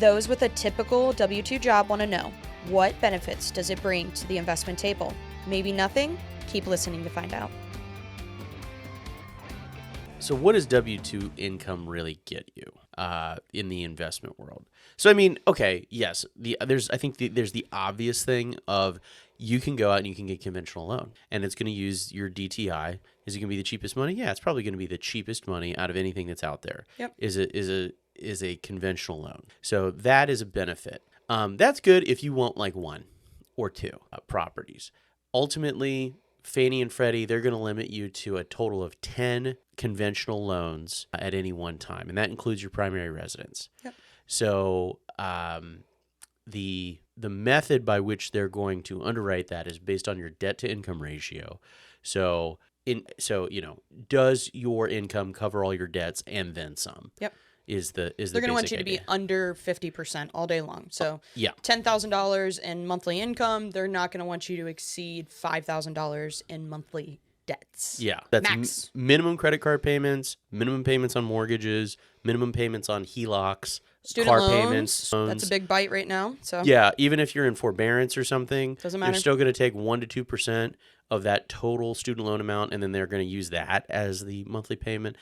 Those with a typical W-2 job want to know, what benefits does it bring to the investment table? Maybe nothing? Keep listening to find out. So what does W-2 income really get you in the investment world? So, I mean, okay, yes, there's the obvious thing of you can go out and you can get a conventional loan, and it's going to use your DTI. Is it going to be the cheapest money? Yeah, it's probably going to be the cheapest money out of anything that's out there. Yep. Is a conventional loan. So that is a benefit. That's good if you want like one or two properties. Ultimately, Fannie and Freddie, they're going to limit you to a total of 10 conventional loans at any one time, and that includes your primary residence. Yep. So the method by which they're going to underwrite that is based on your debt to income ratio. So does your income cover all your debts and then some? Yep. They're going to want you to be under 50% all day long. So yeah. $10,000 in monthly income, they're not going to want you to exceed $5,000 in monthly debts. Yeah, that's max. Minimum credit card payments, minimum payments on mortgages, minimum payments on HELOCs, student car loans, payments. That's a big bite right now. So yeah, even if you're in forbearance or something, doesn't matter. They're still going to take 1 to 2% of that total student loan amount, and then they're going to use that as the monthly payment.